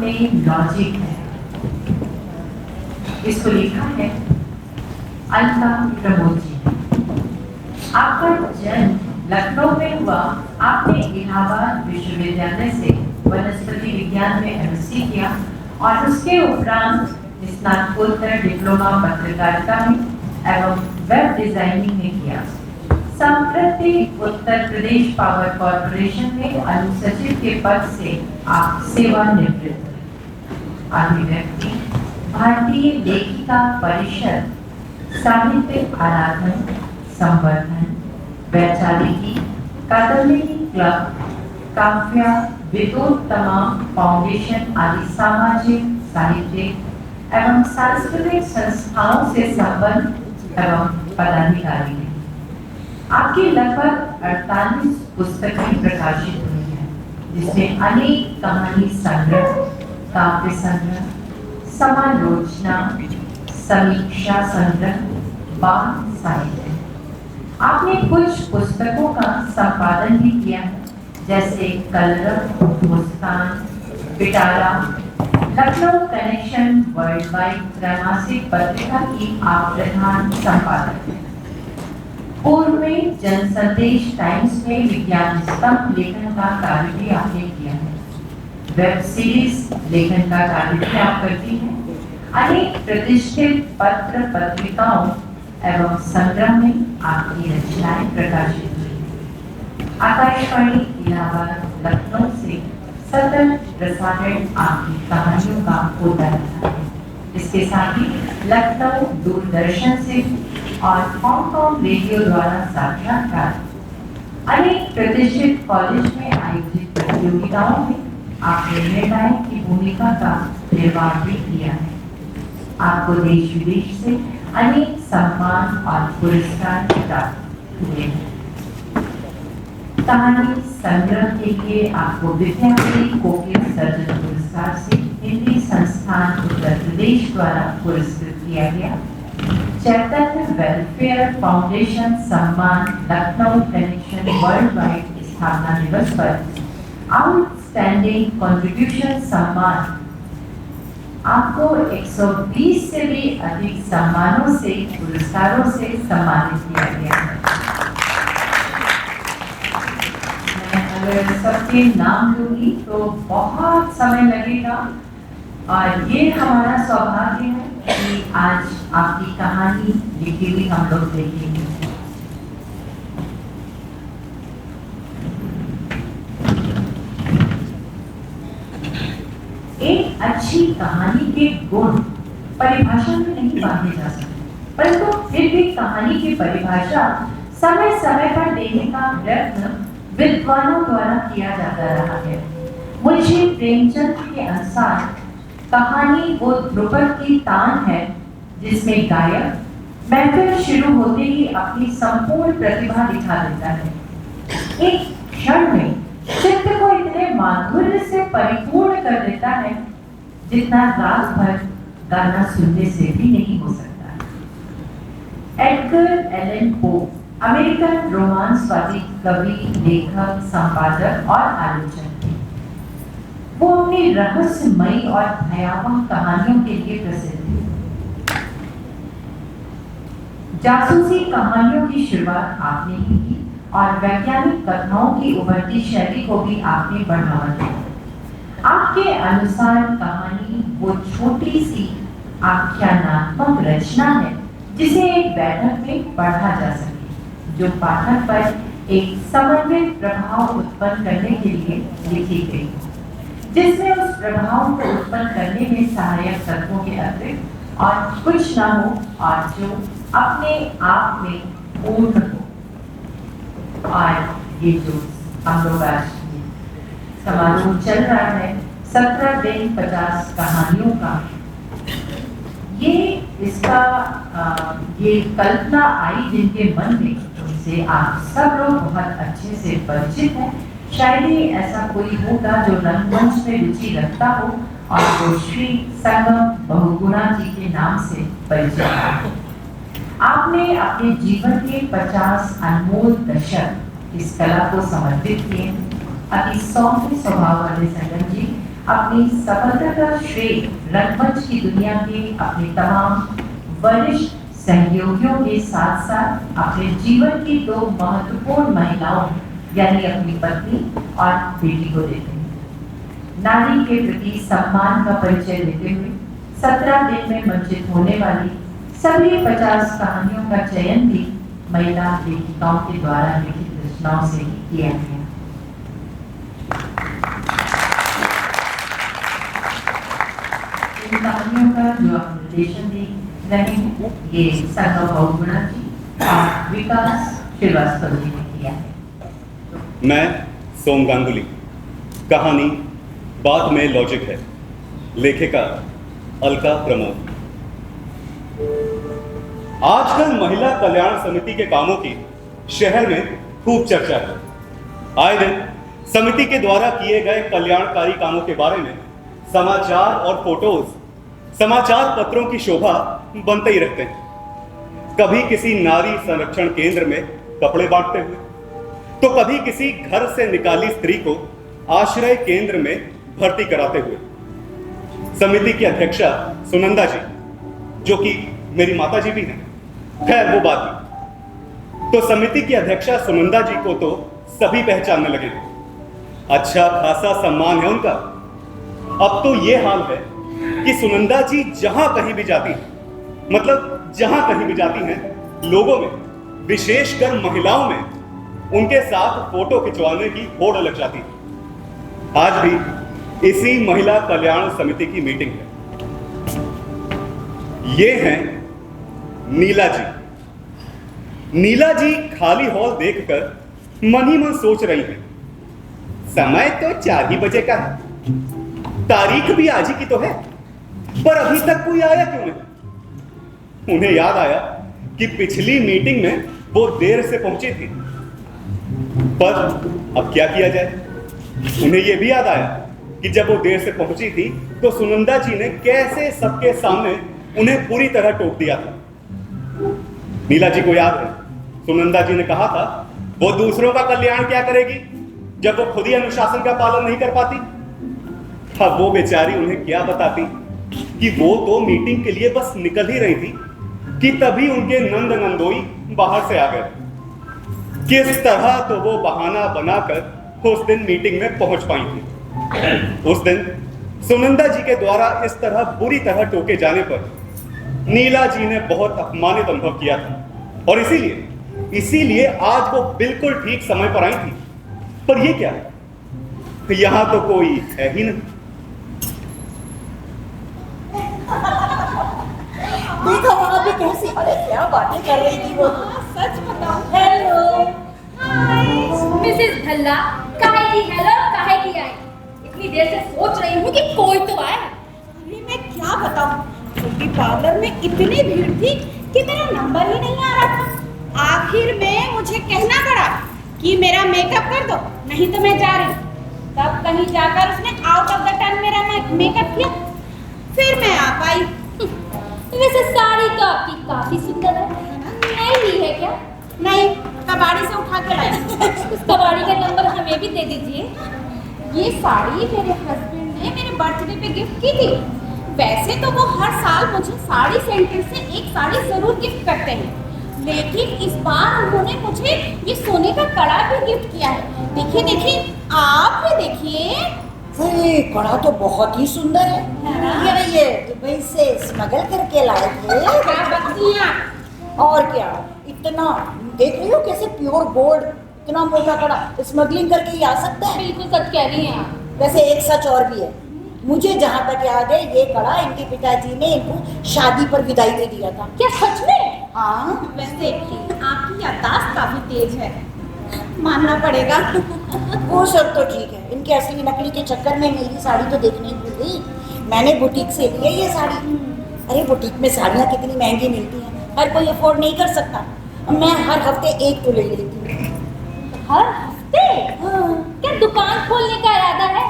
में लॉजिक है। इसको लिखा है अलका प्रमोद जी ने। आपका जन्म लखनऊ में हुआ। आपने इलाहाबाद विश्वविद्यालय से वनस्पति विज्ञान में एमएससी किया और उसके उपरांत स्नातकोत्तर डिप्लोमा पत्रकारिता में एवं वेब डिजाइनिंग में किया। संप्रति उत्तर प्रदेश पावर कॉर्पोरेशन में अनुसचिव के पद से आप सेवानिवृत्त। अभिव्यक्ति भारतीय लेखिका परिषद, साहित्य आराधन, संवर्धन, वैचारिकी, कादम्बिनी क्लब, काव्या विद्वोत्तमा फाउंडेशन आदि सामाजिक, साहित्यिक एवं सांस्कृतिक संस्थाओं से संबद्ध एवं पदाधिकारी हैं। आपकी लगभग 48 पुस्तकें प्रकाशित हुई हैं, जिसमें अनेक कहानी संग्रह, काव्य संग्रह, समालोचना, समीक्षा संग्रह, बाल साहित्य। आपने कुछ पुस्तकों का संपादन भी किया है, जैसे कलरव, मुस्कान, पिटारा, लखनऊ कनेक्शन वर्ल्ड वाइड त्रैमासिक पत्रिका की आप प्रधान संपादक हैं। पूर्व में जन संदेश टाइम्स में विज्ञान स्तंभ लेखन का कार्य भी आपने किया है। वेब सीरीज लेखन का कार्य भी आप करती हैं। अनेक प्रतिष्ठित पत्र पत्रिकाओं एवं संग्रह में आपकी रचनाएं प्रकाशित हुई। आकाशवाणी इलाहाबाद लखनऊ से सतत प्रसारण आपकी कहानियों का होता रहता है। इसके साथ ही लखनऊ दूरदर्शन से और हांगकांग रेडियो द्वारा साक्षात्कार, अनेक प्रतिष्ठित कॉलेज में आयोजित प्रतियोगिताओं में आपने निर्णायक की भूमिका का निर्वाह भी किया है। आपको देश विदेश से अनेक सम्मान और पुरस्कार प्राप्त हुए हैं। कहानी संग्रह के लिए आपको विद्यार्थी कोकिल सर्जन पुरस्कार से हिंदी संस्थान उत्तर प्रदेश द्वारा पुरस्कृत किया गया। चैतन्य वेलफेयर फाउंडेशन सम्मान लखनऊ कनेक्शन वर्ल्ड वाइड स्थापना दिवस पर आउटस्टैंडिंग कंट्रीब्यूशन सम्मान आपको 120 से भी अधिक सम्मानों से, पुरस्कारों से सम्मानित किया गया है। मैं अगर सबके नाम लूंगी तो बहुत समय लगेगा और ये हमारा सौभाग्य है कि आज आपकी कहानी लिखी हुई हम लोग देखेंगे। एक अच्छी कहानी के गुण परिभाषा में नहीं बांधे जा सकते, परंतु फिर भी कहानी की परिभाषा समय समय पर देने का प्रयत्न विद्वानों द्वारा किया जाता रहा है। मुंशी प्रेमचंद के अनुसार कहानी वो ध्रुपद की तान है जिसमें गायक महफिल शुरू होते ही अपनी संपूर्ण प्रतिभा दिखा देता है। एक क्षण में चित्त को इतने माधुर्य से परिपूर्ण कर देता है जितना रात भर गाना सुनने से भी नहीं हो सकता। एडगर एलन पो अमेरिकन रोमांसवादी कवि, लेखक, संपादक और आलोचक थे। वो अपनी रहस्यमयी और भयावह कहानियों के लिए प्रसिद्ध थे। जासूसी कहानियों की शुरुआत आपने ही की और वैज्ञानिक कथाओं की उभरती शैली को भी आपने बढ़ावा दिया। आपके अनुसार कहानी वो छोटी सी आख्यानात्मक रचना है जिसे एक बैठक में पढ़ा जा सके, जो पाठक पर एक समन्वित प्रभाव उत्पन्न करने के लिए लिखी गई, जिसमें उस प्रभाव को उत्पन्न करने में सहायक तत्वों के अतिरिक्त और कुछ न हो और जो अपने आप में पूर्ण हो। और ये जो हम लोग आज समारोह चल रहा है 17 दिन 50 कहानियों का, ये इसका ये कल्पना आई जिनके मन में, उनसे आप सब लोग बहुत अच्छे से परिचित हैं। शायद ही ऐसा कोई होगा जो रंगमंच में रुचि रखता हो और वो श्री संगम बहुगुणा जी के नाम से परिचित है। आपने अपने जीवन के 50 अनमोल दशक इस कला को समर्पित किए। अति सौम्य स्वभाव वाले संगम जी, अपनी सफलता का श्रेय रंगमंच की दुनिया के अपने तमाम वरिष्ठ सहयोगियों के साथ साथ अपने जीवन की दो महत्वपूर्ण महिलाओं यानी अपनी पत्नी और बेटी को देते हैं। नारी के प्रति सम्मान का परिचय देते हुए 17 दिन में मंचित होने वाली सभी 50 कहानियों का चयन भी महिला लेखिकाओं के द्वारा लिखित रचनाओं से ही किया गया। इन कहानियों का जो आप निर्देशन देख रहे हैं ये संगम बहुगुणा जी और विकास श्रीवास्तव जी ने किया है। मैं सोम गांगुली। कहानी बात में लॉजिक है। लेखिका अलका प्रमोद। आजकल महिला कल्याण समिति के कामों की शहर में खूब चर्चा है। आए दिन समिति के द्वारा किए गए कल्याणकारी कामों के बारे में समाचार और फोटोज समाचार पत्रों की शोभा बनते ही रहते हैं। कभी किसी नारी संरक्षण केंद्र में कपड़े बांटते हुए, तो कभी किसी घर से निकाली स्त्री को आश्रय केंद्र में भर्ती कराते हुए। समिति की अध्यक्षा सुनंदा जी, जो कि मेरी माता जी भी हैं, खैर वो बात ही। तो समिति की अध्यक्षा सुनंदा जी को तो सभी पहचानने लगे। अच्छा खासा सम्मान है उनका। अब तो ये हाल है कि सुनंदा जी जहां कहीं भी जाती हैं, मतलब जहां कहीं भी जाती हैं, लोगों में, विशेषकर महिलाओं में, उनके साथ फोटो खिंचवाने की होड़ लग जाती है। आज भी इसी महिला कल्याण समिति की मीटिंग है। ये हैं नीला जी। नीला जी खाली हॉल देखकर मन ही मन सोच रही हैं, समय तो 4 ही बजे का है, तारीख भी आज ही की तो है, पर अभी तक कोई आया क्यों नहीं। उन्हें याद आया कि पिछली मीटिंग में वो देर से पहुंची थी, पर अब क्या किया जाए। उन्हें यह भी याद आया कि जब वो देर से पहुंची थी तो सुनंदा जी ने कैसे सबके सामने उन्हें पूरी तरह टोक दिया था। नीला जी को याद है, सुनंदा जी ने कहा था वो दूसरों का कल्याण क्या करेगी जब वो खुद ही अनुशासन का पालन नहीं कर पाती। अब वो बेचारी उन्हें क्या बताती कि वो तो मीटिंग के लिए बस निकल ही रही थी कि तभी उनके नंद नंदोई बाहर से आ गए। किस तरह तो वो बहाना बनाकर उस दिन मीटिंग में पहुंच पाई थी। उस दिन सुनंदा जी के द्वारा इस तरह बुरी तरह टोके जाने पर नीला जी ने बहुत अपमानित अनुभव किया था और इसीलिए आज वो बिल्कुल ठीक समय पर आई थी। पर ये क्या है, यहां तो कोई है ही नहीं। देखो वहां पे कैसी, अरे क्या बातें कर रही थी वो। सच बताओ। हेलो हाय मिसेस भल्ला, काहे की हेलो काहे की आई। इतनी देर से सोच रही हूँ कि कोई तो आए। अरे मैं क्या बताऊं, ब्यूटी पार्लर में इतनी भीड़ थी कि मेरा नंबर ही नहीं आ रहा था। आखिर में मुझे कहना पड़ा कि मेरा मेकअप कर दो, नहीं तो मैं जा रही। तब कहीं जाकर उसने आउट ऑफ द टर्न मेरा मेकअप किया, फिर मैं आ पाई। वैसे साड़ी तो आपकी काफी सुंदर है, नई ली है क्या? नहीं, कबाड़ी से उठा के लाई। उस कबाड़ी का नंबर हमें भी दे दीजिए। ये साड़ी मेरे हस्बैंड ने मेरे बर्थडे पे गिफ्ट की थी। वैसे तो वो हर साल मुझे साड़ी सेंटर से एक साड़ी जरूर गिफ्ट करते हैं, लेकिन इस बार उन्होंने मुझे ये सोने का कड़ा भी गिफ्ट किया है। देखिए देखिए, आप भी देखिए। अरे कड़ा तो बहुत ही सुंदर है ना? ये दुबई से स्मगल करके लाए थे। क्या बत्तियां। और क्या, इतना देख रही हो कैसे प्योर गोल्ड, इतना मोटा कड़ा स्मगलिंग करके ही आ सकता है। बिल्कुल सच कह रही हैं आप। वैसे एक सच और भी है, मुझे जहाँ तक याद है ये कड़ा इनके पिताजी ने इनको शादी पर विदाई में दिया था। क्या सच में? हाँ। वैसे आपकी याददाश्त काफी तेज है, मानना पड़ेगा। वो सब तो ठीक है, इनके असली नकली के चक्कर में मेरी साड़ी तो देखने ही भूल गई। मैंने बुटीक से ली है ये साड़ी। अरे बुटीक में साड़ियाँ कितनी महंगी मिलती हैं, हर कोई अफोर्ड नहीं कर सकता। मैं हर हफ्ते एक तो ले लेती हूँ। हर हफ्ते? क्या दुकान खोलने का इरादा है?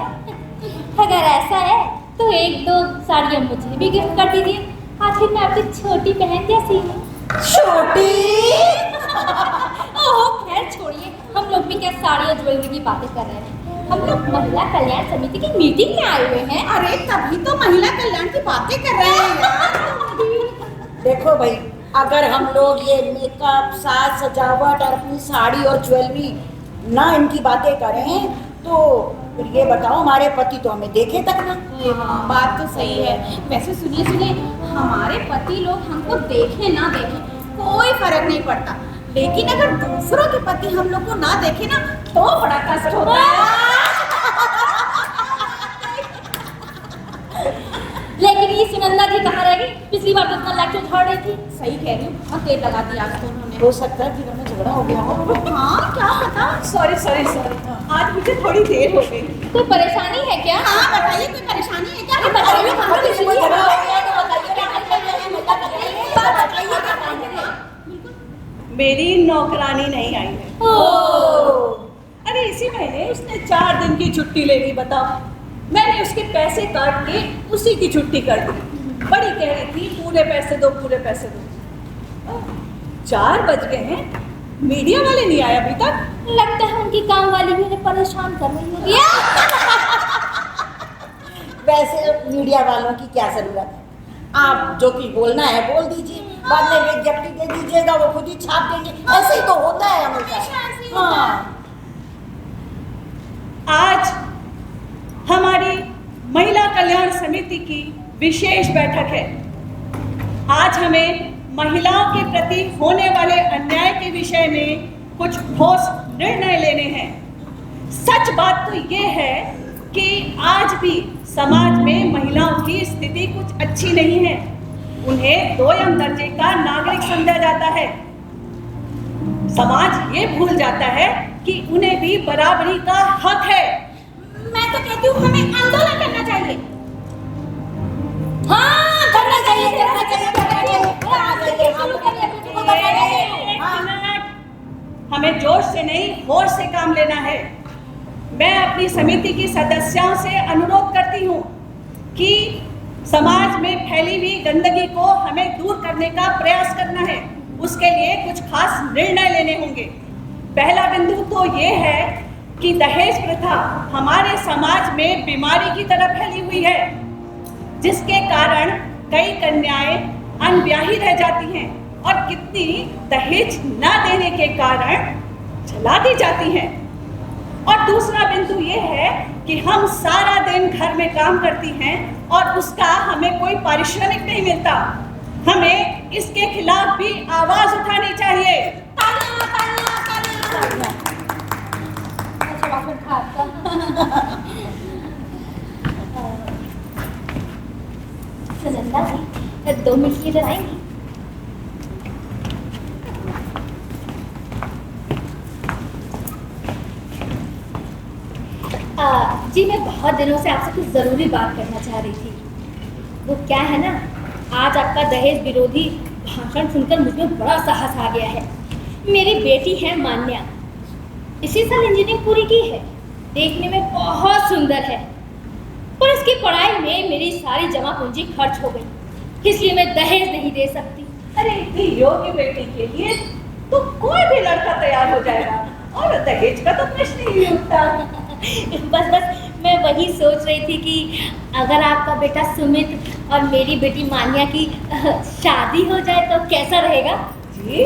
अगर ऐसा है तो 1-2 साड़ियाँ मुझे भी गिफ्ट कर दीजिए। आखिर मैं आपकी छोटी बहन जैसी हूँ। छोटी? ओह खैर छोड़िए, हम लोग भी क्या साड़ी और ज्वेलरी की बातें कर रहे हैं। हम लोग महिला कल्याण समिति की मीटिंग में आए हुए हैं। अरे तभी तो महिला कल्याण की बातें कर रहे हैं यार। देखो भाई, अगर हम लोग ये मेकअप, साज सजावट और अपनी साड़ी और ज्वेलरी ना इनकी बातें करें तो फिर ये बताओ, हमारे पति तो हमें देखे तक ना। हाँ, बात तो सही है। वैसे सुनिए, हमारे पति लोग हमको देखे ना देखे कोई फर्क नहीं पड़ता, लेकिन अगर दूसरों के पति हम लोग को ना देखे ना तो बड़ा कष्ट होता है। लेकिन ये सुनंदा जी कहाँ रह गई? पिछली बार तो इतना लेक्चर झाड़ रही थी। सही कह रही हूँ, बहुत देर लगा दी आज तो उन्होंने। हो सकता है कि हमें झगड़ा हो गया हो। हाँ क्या पता। सॉरी आज मुझे थोड़ी देर हो गई। कोई परेशानी है क्या? हाँ बताइए, कोई परेशानी है क्या? अरे बताइए, हम तो किसी को इसलिए झगड़ा हो आए गया हैं। तो बताइए। मेरी नौकरानी नहीं आई है। अरे इसी महीने उसने 4 दिन की छुट्टी ले ली, बताओ। मैंने उसके पैसे काट के उसी की छुट्टी कर दी। बड़ी कह रही थी पूरे पैसे दो, पूरे पैसे दो। 4 बज गए हैं, मीडिया वाले नहीं आए अभी तक। लगता है उनकी काम वाली भी उन्हें परेशान कर रही होगी। वैसे मीडिया वालों की क्या जरूरत है? आप जो कुछ बोलना है बोल दीजिए, बाद में विज्ञप्ति दे दीजिएगा, वो खुद ही छाप देंगे। ऐसे ही तो होता है हमेशा। हाँ। आज हमारी महिला कल्याण समिति की विशेष बैठक है। आज हमें महिलाओं के प्रति होने वाले अन्याय के विषय में कुछ ठोस निर्णय लेने हैं। सच बात तो ये है कि आज भी समाज में महिलाओं की स्थिति कुछ अच्छी नहीं है। उन्हें 2ym दर्जे का नागरिक समझा जाता है। समाज ये भूल जाता है कि उन्हें भी बराबरी का हक है। मैं तो कहती हूँ हमें आंदोलन करना चाहिए। हाँ, करना चाहिए, करना चाहिए। हमें जोश से नहीं, होश से काम लेना है। मैं अपनी समिति की सदस्यों से अनुरोध करती हूँ कि समाज में फैली हुई गंदगी को हमें दूर करने का प्रयास करना है। उसके लिए कुछ खास निर्णय लेने होंगे। पहला बिंदु तो ये है कि दहेज प्रथा हमारे समाज में बीमारी की तरह फैली हुई है, जिसके कारण कई कन्याएं अनब्याही रह जाती हैं और कितनी दहेज न देने के कारण जला दी जाती हैं। और दूसरा बिंदु ये है कि हम सारा दिन घर में काम करती हैं और उसका हमें कोई पारिश्रमिक नहीं मिलता। हमें इसके खिलाफ भी आवाज उठानी चाहिए। सुनंदा जी, 2 मिनट की इधर आएंगी? जी, मैं बहुत दिनों से आपसे कुछ ज़रूरी बात करना चाह रही थी। वो क्या है ना, आज आपका दहेज विरोधी भाषण सुनकर मुझमें बड़ा साहस आ गया है। मेरी बेटी है मान्या, इसी साल इंजीनियरिंग पूरी की है, देखने में बहुत सुंदर है, पर उसकी पढ़ाई में मेरी सारी जमा पूंजी खर्च हो गई, इसलिए मैं दहेज नहीं दे सकती। अरे इतनी योग्य बेटी के लिए तो कोई भी लड़का तैयार हो जाएगा और दहेज का तो प्रश्न ही नहीं उठता। बस मैं वही सोच रही थी कि अगर आपका बेटा सुमित और मेरी बेटी मान्या की शादी हो जाए तो कैसा रहेगा? जी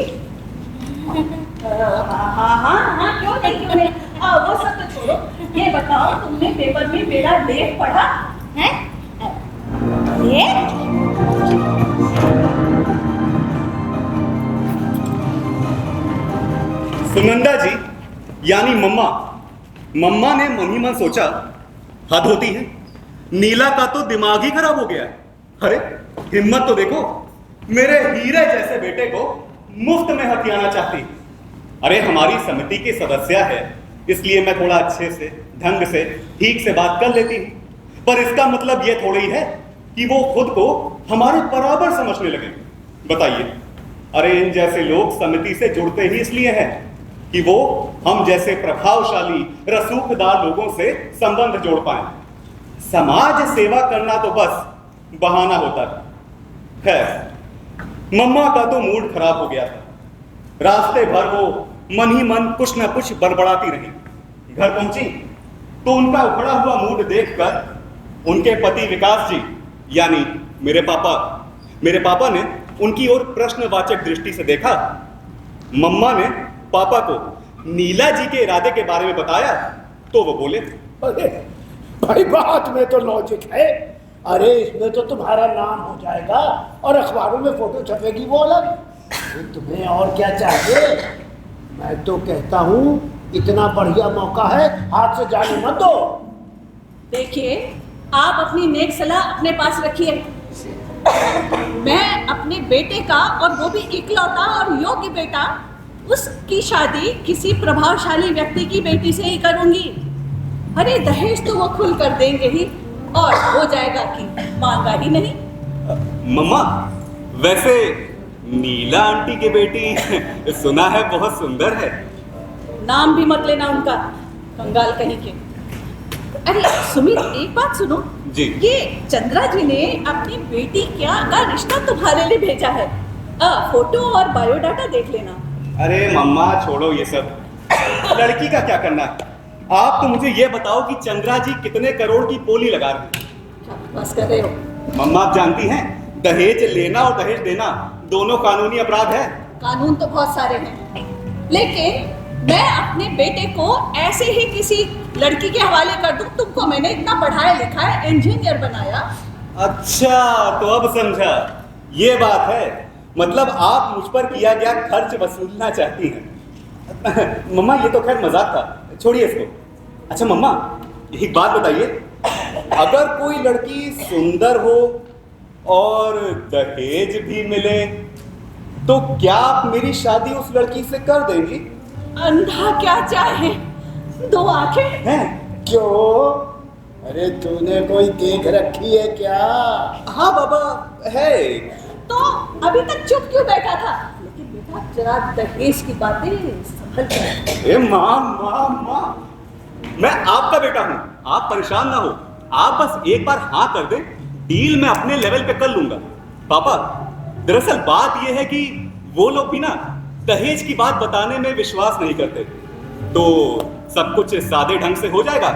हाँ, क्यों नहीं। वो सब तो छोड़ो, ये बताओ तुमने पेपर में मेरा लेख पढ़ा है? लेख? सुनंदा जी यानी मम्मा ने मन ही मन सोचा, हद होती है, नीला का तो दिमाग ही खराब हो गया है। अरे हिम्मत तो देखो, मेरे हीरे जैसे बेटे को मुफ्त में हथियाना चाहती। अरे हमारी समिति की सदस्य है, इसलिए मैं थोड़ा अच्छे से, ढंग से, ठीक से बात कर लेती हूँ, पर इसका मतलब ये थोड़ी है कि वो खुद को हमारे बराबर समझने लगे। बताइए, अरे इन जैसे लोग समिति से जुड़ते ही इसलिए हैं कि वो हम जैसे प्रभावशाली, रसूखदार लोगों से संबंध जोड़ पाए। समाज सेवा करना तो बस बहाना होता है। खैर, मम्मा का तो मूड खराब हो गया था। रास्ते भर वो मन ही मन कुछ न कुछ बड़बड़ाती रही। घर पहुंची तो उनका उखड़ा हुआ मूड देखकर उनके पति विकास जी यानी मेरे पापा ने उनकी ओर प्रश्नवाचक दृष्टि से देखा। मम्मा ने पापा को नीला जी के इरादे के बारे में बताया तो वो बोले, अरे भाई बात में तो लॉजिक है। अरे इसमें तो तुम्हारा नाम हो जाएगा और अखबारों में फोटो छपेगी वो अलग। तो तुम्हें और क्या चाहिए? मैं तो कहता हूँ इतना बढ़िया मौका है, हाथ से जाने मत दो। देखिए, आप अपनी नेक सलाह अपने पास रखिए। मैं अपने बेटे का, और वो भी इकलौता और योग्य बेटा, उसकी शादी किसी प्रभावशाली व्यक्ति की बेटी से ही करूंगी। अरे दहेज तो वो खुल कर देंगे ही, और हो जाएगा कि मांगा ही नहीं। मम्मा वैसे नीला आंटी की बेटी सुना है बहुत सुंदर है। नाम भी मत लेना उनका, कंगाल कहीं के। अरे सुमित, एक बात सुनो जी। ये चंद्रा जी ने अपनी बेटी का रिश्ता तुम्हारे लिए भेजा है। फोटो और बायोडाटा देख लेना। अरे मम्मा छोड़ो ये सब, लड़की का क्या करना है। आप तो मुझे ये बताओ कि चंद्रा जी कितने करोड़ की पोली लगा रही हैं। क्या बस कर रहे हो? मम्मा आप जानती हैं दहेज लेना और दहेज देना दोनों कानूनी अपराध है। कानून तो बहुत सारे हैं, लेकिन मैं अपने बेटे को ऐसे ही किसी लड़की के हवाले कर दूं? तुमको मैंने इतना पढ़ाया लिखा है, इंजीनियर बनाया। अच्छा तो अब समझा, ये बात है। मतलब आप मुझ पर किया गया खर्च वसूलना चाहती हैं। मम्मा ये तो खैर मजाक था, छोड़िए इसको। अच्छा मम्मा एक बात बताइए, अगर कोई लड़की सुंदर हो और दहेज भी मिले तो क्या आप मेरी शादी उस लड़की से कर देंगी? अंधा क्या चाहे, दो आंखें हैं? क्यों? अरे तूने कोई देख रखी है क्या? हाँ बाबा है। तो अभी तक चुप क्यों बैठा था? लेकिन बेटा जरा दहेज की बातें संभल कर। ए माँ मैं आपका बेटा हूँ, आप परेशान ना हो। आप बस एक बार हाँ कर दें, डील मैं अपने लेवल पे कर लूंगा। पापा दरअसल बात यह है कि वो लोग भी ना दहेज की बात बताने में विश्वास नहीं करते, तो सब कुछ सादे ढंग से हो जाएगा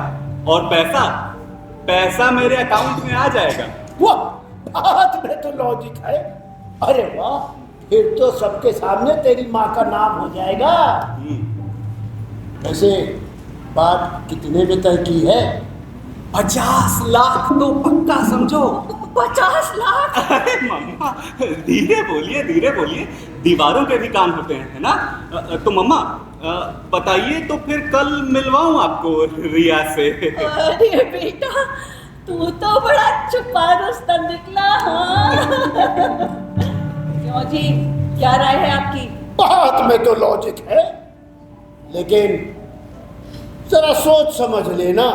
और पैसा मेरे अकाउंट में आ जाएगा। वाह, बात में तो लॉजिक है। अरे वाह, फिर तो सबके सामने तेरी माँ का नाम हो जाएगा। वैसे बात कितने में तय की है? 50 लाख तो पक्का समझो। 50 लाख? अरे मम्मा धीरे बोलिए, दीवारों के भी कान होते हैं, है ना। तो मम्मा बताइए, तो फिर कल मिलवाऊं आपको रिया से? अरे बेटा तू तो बड़ा छुपा रुस्तम निकला। हाँ क्यों जी, क्या राय है आपकी? बात में तो लॉजिक है, लेकिन जरा सोच समझ लेना।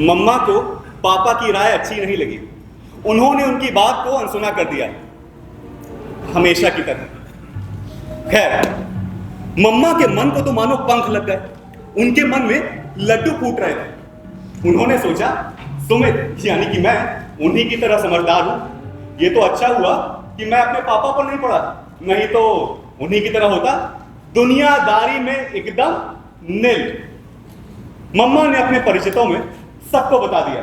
मम्मा को पापा की राय अच्छी नहीं लगी, उन्होंने उनकी बात को अनसुना कर दिया, हमेशा की तरह। खैर मम्मा के मन को तो मानो पंख लग गए, उनके मन में लड्डू फूट रहे थे। उन्होंने सोचा सुमित यानी कि मैं उन्हीं की तरह समझदार हूं, ये तो अच्छा हुआ कि मैं अपने पापा पर नहीं पड़ा, नहीं तो उन्हीं की तरह होता, दुनियादारी में एकदम नील। मम्मा ने अपने परिचितों में सबको बता दिया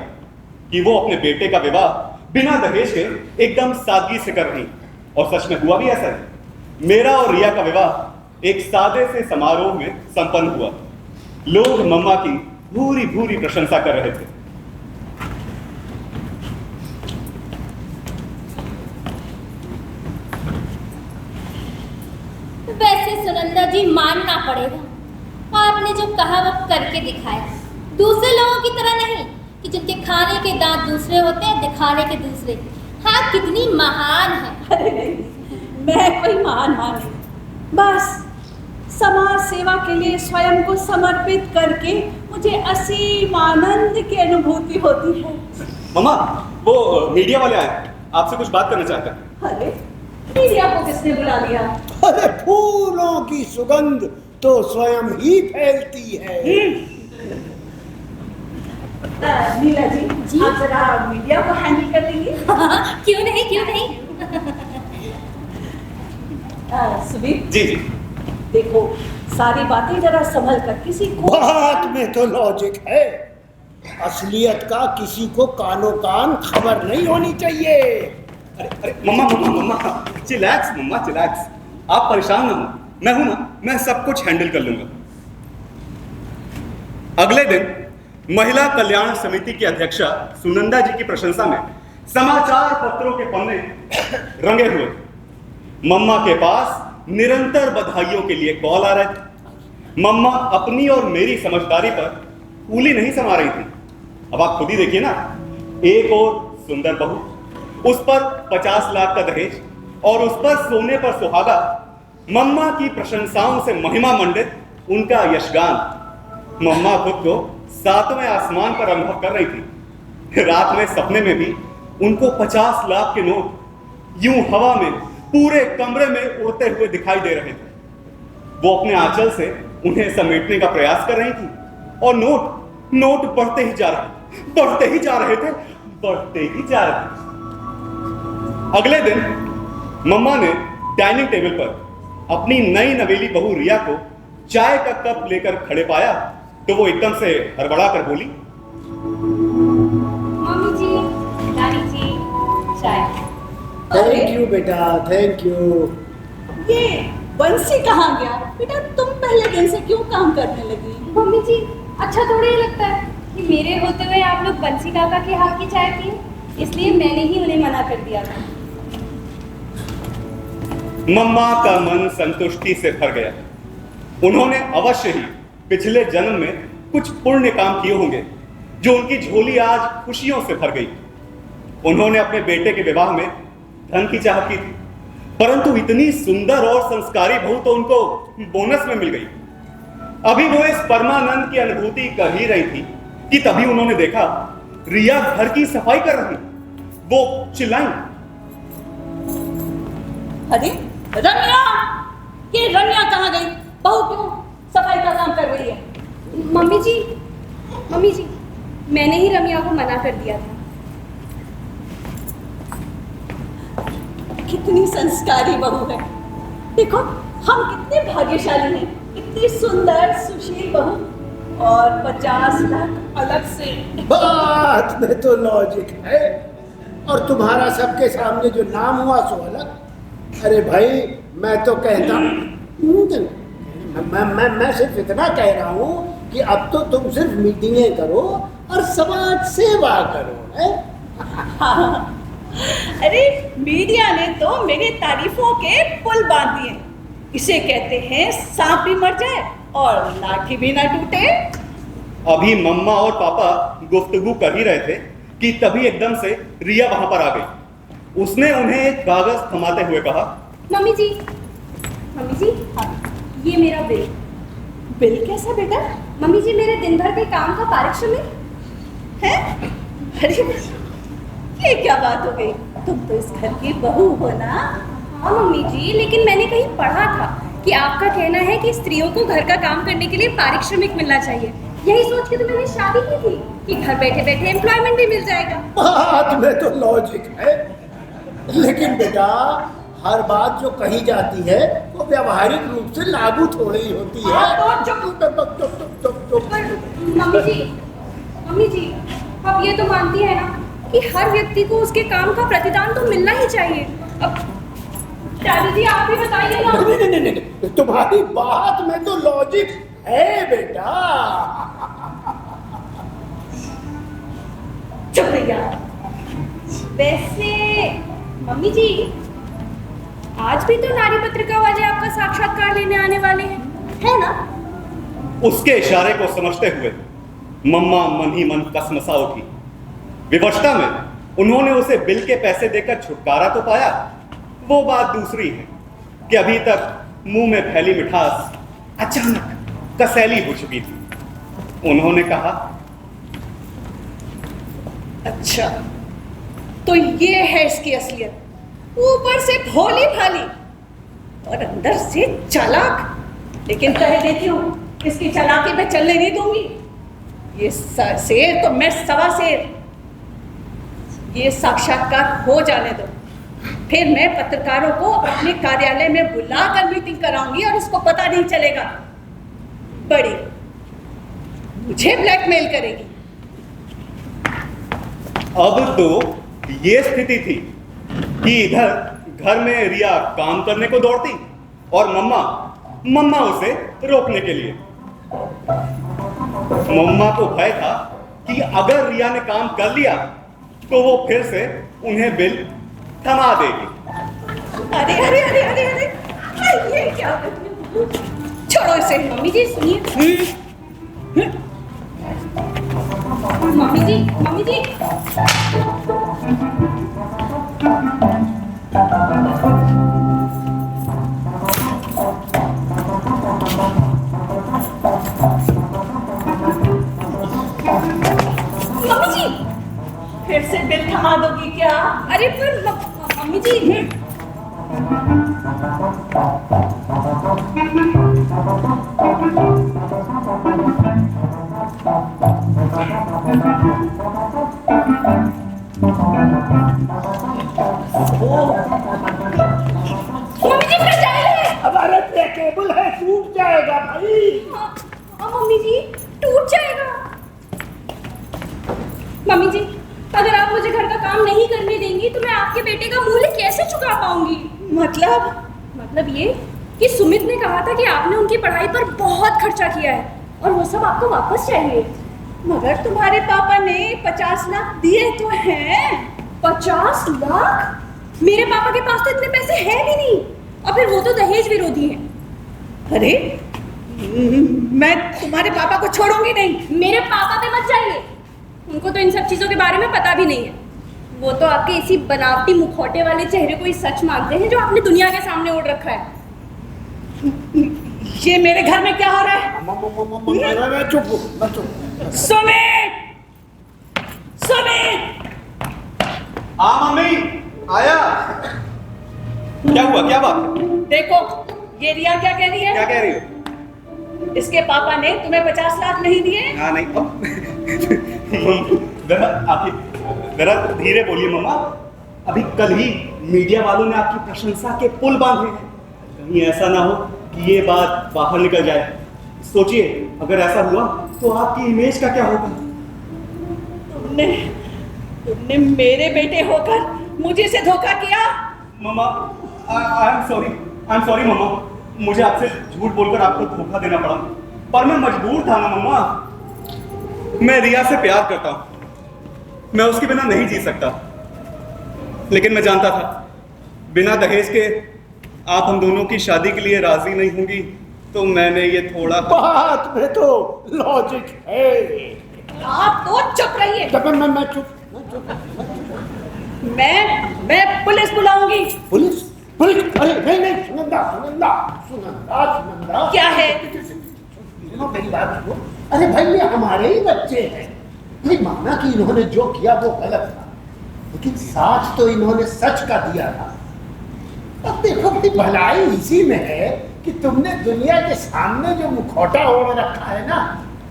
कि वो अपने बेटे का विवाह बिना दहेज के एकदम सादगी से कर रही, और सच में हुआ भी ऐसा है। मेरा और रिया का विवाह एक सादे से समारोह में संपन्न हुआ। लोग मम्मा की भूरी भूरी प्रशंसा कर रहे थे। वैसे सुनंदा जी मानना पड़ेगा, आपने जो कहा वो करके दिखाया। दूसरे लोगों की तरह नहीं कि जिनके खाने के दांत दूसरे होते हैं, दिखाने के दूसरे। हाँ, कितनी महान है। अरे नहीं, मैं कोई महान नहीं, बस समाज सेवा के लिए स्वयं को समर्पित करके मुझे असीम आनंद की अनुभूति होती है। मम्मा वो मीडिया वाले आए, आपसे कुछ बात करना चाहते हैं। अरे मीडिया को किसने बुला लिया? अरे फूलों की सुगंध तो स्वयं ही फैलती है। नीला जी, आप जरा मीडिया को हैंडल कर लेंगे? क्यों नहीं। सुमित जी देखो, सारी बातें जरा संभल कर किसी को। बात में तो लॉजिक है, असलियत का किसी को कानो कान खबर नहीं होनी चाहिए। अरे मम्मा मम्मा मम्मा चिलैक्स मम्मा चिलैक्स, आप परेशान ना हो, मैं हूं ना, मैं सब कुछ हैंडल कर लूंगा। अगले दिन महिला कल्याण समिति की अध्यक्षा सुनंदा जी की प्रशंसा में समाचार पत्रों के पन्ने रंगे हुए। मम्मा के पास निरंतर बधाइयों के लिए कॉल आ रहे थे। मम्मा अपनी और मेरी समझदारी पर कूली नहीं समा रही थी। अब आप खुद ही देखिए ना, एक और सुंदर बहू, उस पर 50 लाख का दहेज और उस पर सोने पर सुहागा, मम्मा की प्रशंसाओं से महिमा मंडित उनका यशगान। मम्मा खुद को 7वें आसमान पर अनुभव कर रही थी। रात में सपने में भी उनको 50 लाख के नोट यूं हवा में पूरे कमरे में उड़ते हुए दिखाई दे रहे थे। वो अपने आंचल से उन्हें समेटने का प्रयास कर रही थी और नोट बढ़ते ही जा रहे थे। अगले दिन मम्मा ने डाइनिंग टेबल पर अपनी नई नवेली बहू रिया को चाय का कप लेकर खड़े पाया तो वो एकदम से हड़बड़ा कर बोली, मम्मी जी, नानी जी, चाय। थैंक यू बेटा, थैंक यू। ये बंसी कहाँ गया? बेटा तुम पहले दिन से क्यों काम करने लगी? मम्मी जी, अच्छा थोड़ी ही लगता है कि मेरे होते हुए आप लोग बंसी काका के हाथ की चाय पिए, इसलिए मैंने ही उन्हें मना कर दिया था। मम्मा का मन संतुष्टि से भर गया। उन्होंने अवश्य ही पिछले जन्म में कुछ पुण्य काम किए होंगे जो उनकी झोली आज खुशियों से भर गई। उन्होंने अपने बेटे के विवाह में धन की चाहत की थी, परंतु इतनी सुंदर और संस्कारी बहू तो उनको बोनस में मिल गई। अभी वो इस परमानंद की अनुभूति कर ही रही थी कि तभी उन्होंने देखा रिया घर की सफाई कर रही। वो चिल्लाई, अरे रम्या, ये रम्या कहाँ गई? बहू क्यों सफाई का काम कर रही है? मम्मी जी, मैंने ही रम्या को मना कर दिया था। कितनी संस्कारी बहू है। देखो हम कितने भाग्यशाली हैं, इतनी सुंदर सुशील बहू और 50 लाख अलग से। बात में तो लॉजिक है, और तुम्हारा सबके सामने जो नाम हुआ सो अलग। अरे भाई मैं तो कहता हूँ, मैं सिर्फ इतना कह रहा हूँ कि अब तो तुम सिर्फ मीटिंगें करो और समाज सेवा करो, है? अरे मीडिया ने तो मेरी तारीफों के पुल बांध दिए। इसे कहते हैं सांप भी मर जाए और लाठी भी ना टूटे। अभी मम्मा और पापा गुफ्तगू कर ही रहे थे कि तभी एकदम से रिया वहां पर आ गई। उसने उन्हें एक कागज थमाते हुए कहा, मम्मी जी, हाँ, ये मेरा बिल। बिल कैसा बेटा? मम्मी जी, मेरे दिन भर के काम का पारिश्रमिक है। अरे ये क्या बात हो गई? तुम तो इस घर की बहू हो ना? हाँ मम्मी जी, लेकिन मैंने कहीं पढ़ा था कि आपका कहना है कि स्त्रियों को घर का काम करने के लिए पारिश्रमिक मिलना चाहिए। यही सोच के तो मैंने शादी की थी कि घर बैठे बैठे एम्प्लॉयमेंट भी मिल जाएगा। बात में तो लॉजिक है, लेकिन बेटा हर बात जो कही जाती है वो व्यवहारिक रूप से लागू थोड़ी होती है। मम्मी जी, आप ये तो मानती है ना कि हर व्यक्ति को उसके काम का प्रतिदान तो मिलना ही चाहिए। अब दादी जी आप भी बताइए ना। नहीं, तुम्हारी बात में तो लॉजिक है बेटा। चुप रहिए। वैसे मम्मी जी, आज भी तो नारी पत्रिका वाले आपका साक्षात्कार लेने आने वाले हैं, है ना? उसके इशारे को समझते हुए मम्मा मन ही मन कसमसा उठी। विवशता में उन्होंने उसे बिल के पैसे देकर छुटकारा तो पाया, वो बात दूसरी है कि अभी तक मुंह में फैली मिठास अचानक कसैली हो चुकी थी। उन्होंने कहा, अच्छा तो ये है इसकी असलियत, ऊपर से भोली भाली और अंदर से चालाक। लेकिन कह देती हूँ इसकी चालाकी मैं चलने नहीं दूंगी। ये शेर तो मैं सवा शेर। ये साक्षात्कार हो जाने दो, फिर मैं पत्रकारों को अपने कार्यालय में बुलाकर मीटिंग कराऊंगी और इसको पता नहीं चलेगा बड़ी मुझे ब्लैकमेल करेगी। अब तो ये स्थिति थी कि इधर घर में रिया काम करने को दौड़ती और मम्मा उसे रोकने के लिए। मम्मा को भय था कि अगर रिया ने काम कर लिया तो वो फिर से उन्हें बिल थमा देगी। अरे अरे अरे अरे अरे ये क्या कर रही हो? छोड़ो इसे। मम्मी जी सुनिए। मम्मी जी मम्मी जी मम्मी जी फिर से बिल थमा दोगी क्या? अरे पर मम्मी जी मम्मी जी फट जाएंगे। अब अरे केबल है, टूट जाएगा भाई। मम्मी जी टूट जाएगा। मम्मी जी अगर आप मुझे घर का काम नहीं करने देंगी तो मैं आपके बेटे का मूल्य कैसे चुका पाऊंगी? मतलब ये कि सुमित ने कहा था कि आपने उनकी पढ़ाई पर बहुत खर्चा किया है और वो सब आपको वापस चाहिए। मगर तुम्हारे पापा ने 50 लाख दिए तो हैं। 50 लाख? मेरे पापा के पास तो इतने पैसे हैं भी नहीं और फिर वो तो दहेज विरोधी हैं। अरे मैं तुम्हारे पापा को छोड़ूंगी नहीं। मेरे पापा पे मत जाइए, उनको तो इन सब चीजों के बारे में पता भी नहीं है। वो तो आपके इसी बनावटी मुखौटे वाले चेहरे को ही सच मानते हैं जो आपने दुनिया के सामने ओढ़ रखा है। ये मेरे घर में क्या हो रहा है? मैं चुप। सुमित हाँ मम्मी आया। क्या हुआ, क्या बात? देखो ये रिया क्या कह रही है? क्या कह रही हो? इसके पापा ने तुम्हें 50 लाख नहीं दिए। हाँ नहीं जरा धीरे बोलिए मम्मा। अभी कल ही मीडिया वालों ने आपकी प्रशंसा के पुल बांधे हैं। कहीं ऐसा ना हो कि ये बात बाहर निकल जाए। सोचिए अगर ऐसा हुआ तो आपकी इमेज का क्या होगा? तुमने मेरे बेटे होकर मुझे से धोखा किया। मम्मा आई एम सॉरी मम्मा। मुझे आपसे झूठ बोलकर आपको धोखा देना पड़ा, पर मैं मजबूर था ना मम्मा। मैं रिया से प्यार करता हूं, मैं उसके बिना नहीं जी सकता। लेकिन मैं जानता था बिना दहेज के आप हम दोनों की शादी के लिए राजी नहीं होंगी, तो मैंने ये थोड़ा बात में तो लॉजिक है। आप तो चुप रहिए। मैं चुप। मैं पुलिस बुलाऊंगी। पुलिस? अरे नहीं सुनंदा क्या है? मेरी बात सुनो। अरे भाई ये हमारे ही बच्चे हैं। नहीं माना कि इन्होंने जो किया वो गलत था, लेकिन साथ तो इन्होंने सच का दिया था। अब देखो कि भलाई इसी में है कि तुमने दुनिया के सामने जो मुखौटा ओढ़ रखा है ना,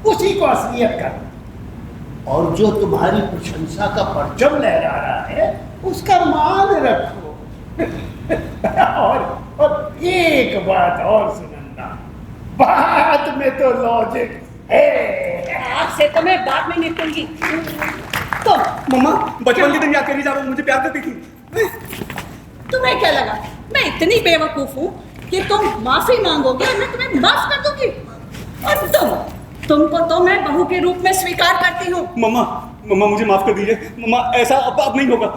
उसी को असलियत करना, और जो तुम्हारी प्रशंसा का परचम लहरा रहा है उसका मान रखो। और एक बात और सुनना, बात में तो लॉजिक है। आज से तो मैं बात में निकलूंगी। तो मम्मा बचपन के दिन याद करी जा रहा हूँ, मुझे प्यार करती थी। तुम्हें क्या लगा मैं इतनी बेवकूफ हूँ कि तुम माफी मांगोगे और मैं तुम्हें माफ कर दूंगी? और तुमको तो मैं बहू के रूप में स्वीकार करती हूँ। मम्मा मुझे माफ कर दीजिए। मम्मा ऐसा अब नहीं होगा।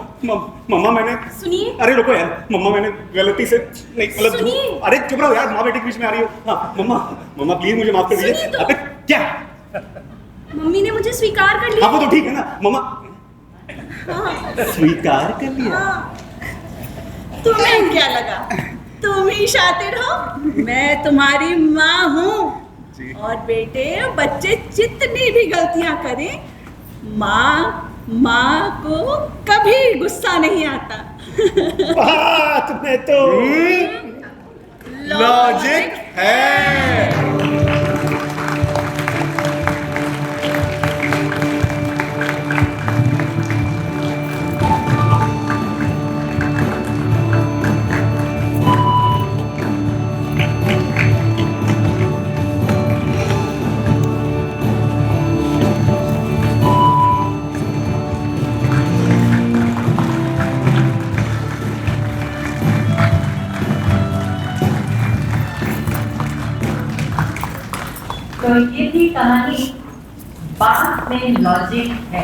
मम्मा मैंने सुनिए। अरे रुको यार, मम्मा मैंने गलती से नहीं सुनिए। अरे चुप रहो यार, माँ बेटी के बीच में आ रही हो। हाँ मम्मा प्लीज मुझे माफ कर दीजिए। सुनिए तो। अबे क्या? मम्मी ने मुझे स्वीकार कर लिया। हाँ वो तो ठीक है ना मम्मा। स्वीकार कर लिया? हाँ। तुम्हें क्या लगा तुम ही शातिर हो? मैं तुम्हारी माँ हूँ। और बेटे बच्चे जितनी भी गलतियां करें, माँ को कभी गुस्सा नहीं आता। बात में तो लॉजिक है। तो ये थी कहानी बात में लॉजिक है।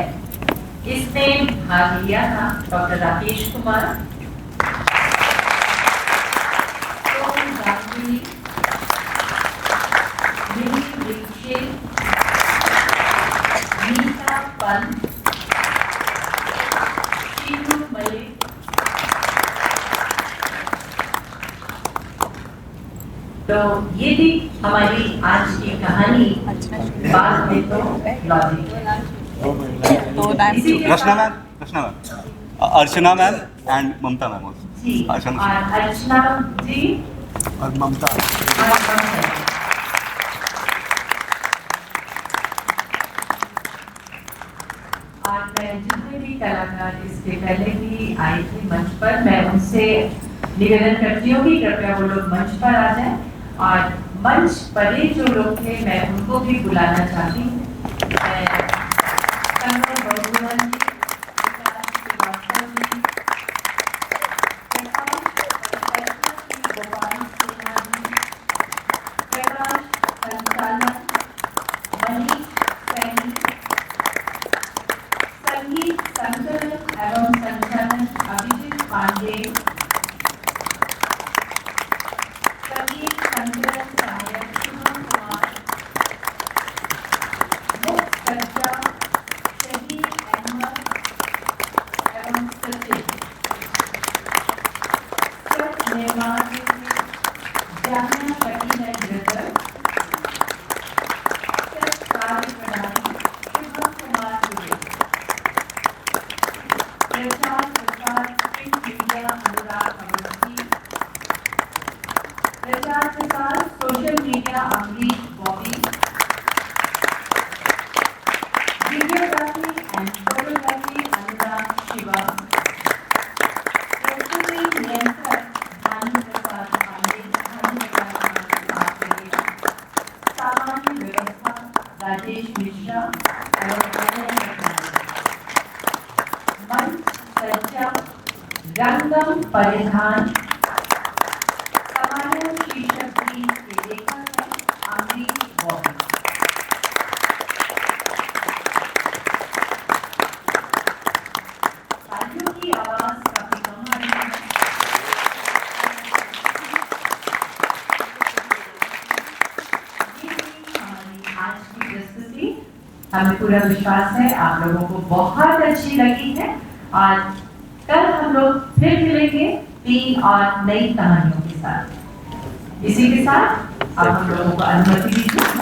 इसमें भाग लिया था डॉक्टर राकेश कुमार, सोम गांगुली, मिनी दीक्षित, नीता पंत, शीनू मलिक, तो ये थी हमारी आज की कहानी बात में तो लॉजिक। इसी के रचना साथ- ma'am, Archana ma'am and Mamta ma'am ji, Archana और अर्चना जी और ममता और ममता। और मैं जितने भी कलाकार इसके पहले भी आए थे मंच पर, मैं उनसे निवेदन करती हूँ कि कृपया वो लोग मंच पर आ जाएं, और मंच पर जो लोग थे मैं उनको भी बुलाना चाहती हूँ। कन्वर बहुगुणा जी, विकास श्रीवास्तव जी, गोपाल सिन्हा जी, प्रकाश संचालन, मनीष सैनी, संगीत संकलन एवं संचालन अभिजीत पांडे, संगीत संकलन सहायक शुभम कुमार, मुख्य चर्चा शहीद अहमद एवं सचिव, स्वस्थ निर्माण जामिया कटीना ग्रदर, कार्य प्रणाली शुभम कुमार दुबे, प्रचार प्रसार प्रिंट मीडिया अनुराग अवस्थी, प्रचार प्रसार social media Amrish Bobby, videography and photography Anurag Shiva, प्रस्तुति नियंत्रक भानु प्रसाद पांडे, सामान्य व्यवस्था राजेश मिश्रा और अजय रखनानी, मंच सज्जा रंगम परिधान समारोह शीर्षक गीत के लेखक हैं अमरीश बॉबी। तालियों की आवाज काफी कम आ रही है। ये थी हमारी आज की प्रस्तुति। हमें पूरा विश्वास है आप लोगों को बहुत अच्छी लगी है, और कल हम लोग फिर मिलेंगे 3 और नई कहानियों के साथ। इसी के साथ अब हम लोगों को अनुमति दीजिए।